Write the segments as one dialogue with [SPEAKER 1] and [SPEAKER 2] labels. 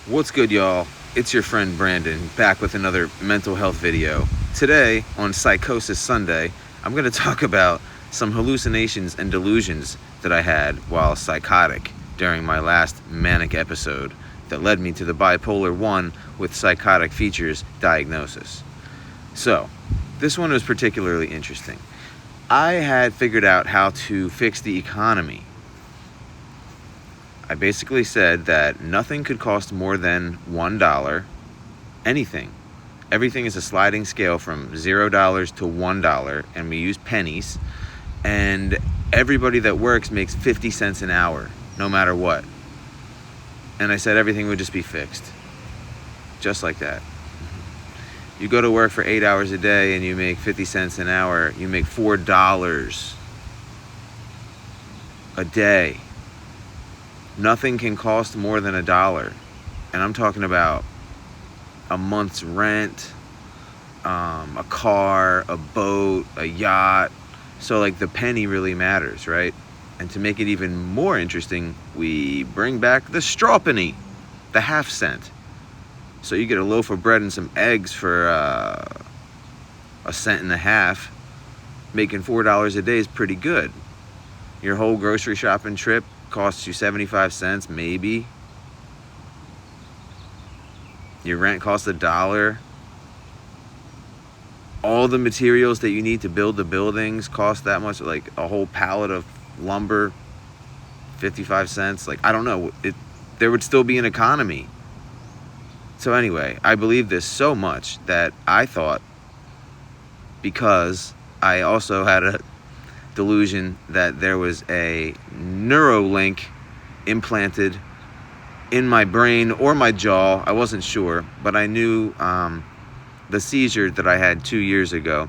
[SPEAKER 1] What's good, y'all? It's your friend Brandon, back with another mental health video. Today, on Psychosis Sunday, I'm going to talk about some hallucinations and delusions that I had while psychotic during my last manic episode that led me to the bipolar 1 with psychotic features diagnosis. So, this one was particularly interesting. I had figured out how to fix the economy. I basically said that nothing could cost more than $1. Anything. Everything is a sliding scale from $0 to $1, and we use pennies. And everybody that works makes 50 cents an hour, no matter what. And I said everything would just be fixed. Just like that. You go to work for 8 hours a day and you make 50 cents an hour, you make $4 a day. Nothing can cost more than $1. And I'm talking about a month's rent, a car, a boat, a yacht. So like the penny really matters, right? And to make it even more interesting, we bring back the straw penny, the half cent. So you get a loaf of bread and some eggs for a cent and a half. Making $4 a day is pretty good. Your whole grocery shopping trip costs you 75 cents, maybe. Your rent costs $1. All the materials that you need to build the buildings cost that much, like a whole pallet of lumber, 55 cents. Like, I don't know, there would still be an economy. So anyway, I believe this so much that I thought, because I also had a delusion that there was a Neuralink implanted in my brain or my jaw. I wasn't sure, but I knew the seizure that I had 2 years ago.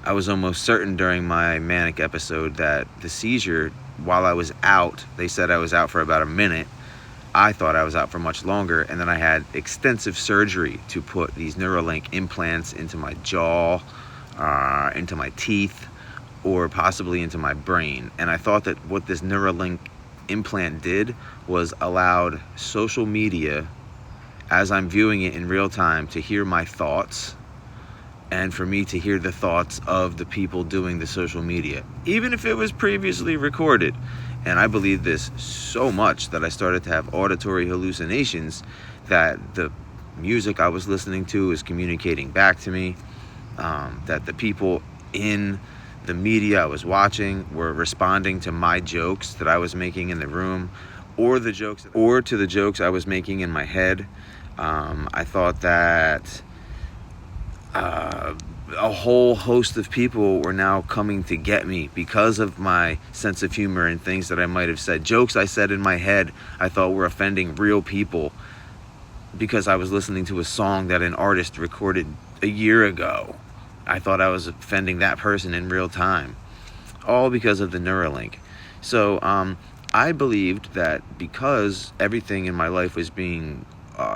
[SPEAKER 1] I was almost certain during my manic episode that the seizure, while I was out, they said I was out for about a minute. I thought I was out for much longer, and then I had extensive surgery to put these Neuralink implants into my jaw, into my teeth, or possibly into my brain. And I thought that what this Neuralink implant did was allowed social media, as I'm viewing it in real time, to hear my thoughts, and for me to hear the thoughts of the people doing the social media, even if it was previously recorded. And I believe this so much that I started to have auditory hallucinations, that the music I was listening to is communicating back to me, that the people in the media I was watching were responding to my jokes that I was making in the room, or to the jokes I was making in my head. I thought that a whole host of people were now coming to get me because of my sense of humor and things that I might have said. Jokes I said in my head I thought were offending real people because I was listening to a song that an artist recorded a year ago. I thought I was offending that person in real time, all because of the Neuralink. So I believed that because everything in my life was being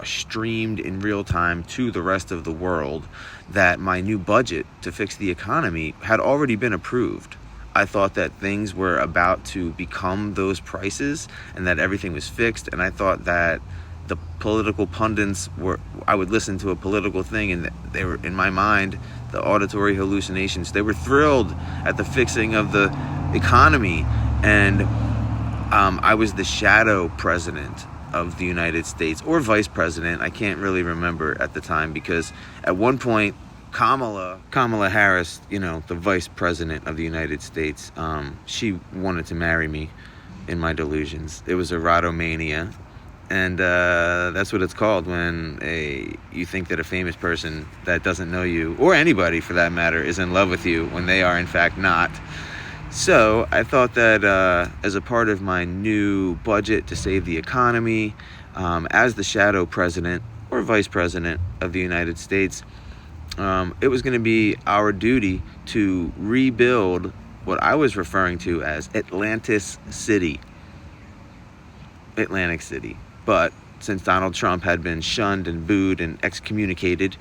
[SPEAKER 1] streamed in real time to the rest of the world, that my new budget to fix the economy had already been approved. I thought that things were about to become those prices and that everything was fixed, and I thought that the political pundits I would listen to a political thing and they were, in my mind, the auditory hallucinations, they were thrilled at the fixing of the economy. And I was the shadow president of the United States, or vice president, I can't really remember at the time, because at one point Kamala Harris, the vice president of the United States, she wanted to marry me in my delusions. It was erotomania. And that's what it's called when you think that a famous person that doesn't know you, or anybody for that matter, is in love with you when they are in fact not. So I thought that as a part of my new budget to save the economy, as the shadow president or vice president of the United States, it was going to be our duty to rebuild what I was referring to as Atlantic City. But since Donald Trump had been shunned and booed and excommunicated,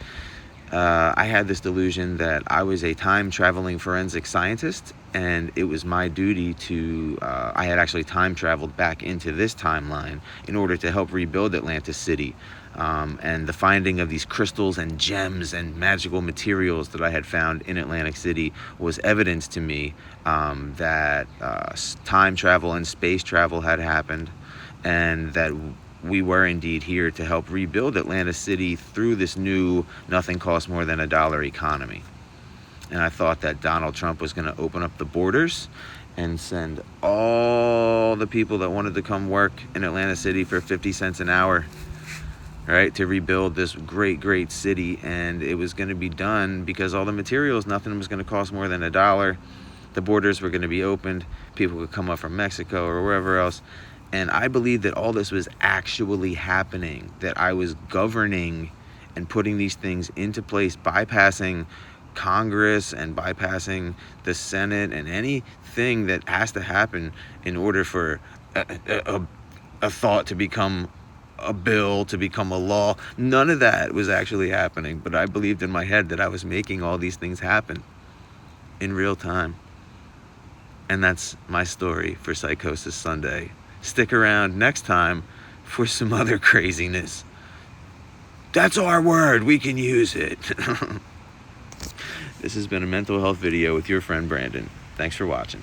[SPEAKER 1] I had this delusion that I was a time-traveling forensic scientist And it was my duty to, I had actually time traveled back into this timeline in order to help rebuild Atlantis City. And the finding of these crystals and gems and magical materials that I had found in Atlantic City was evidence to me that time travel and space travel had happened, and that we were indeed here to help rebuild Atlantis City through this new nothing costs more than $1 economy. And I thought that Donald Trump was going to open up the borders and send all the people that wanted to come work in Atlantic City for 50 cents an hour, right, to rebuild this great, great city. And it was going to be done because all the materials, nothing was going to cost more than $1. The borders were going to be opened. People could come up from Mexico or wherever else. And I believe that all this was actually happening, that I was governing and putting these things into place, bypassing Congress and bypassing the Senate and anything that has to happen in order for a thought to become a bill, to become a law. None of that was actually happening, but I believed in my head that I was making all these things happen in real time. And that's my story for Psychosis Sunday. Stick around next time for some other craziness. That's our word, we can use it. This has been a mental health video with your friend Brandon. Thanks for watching.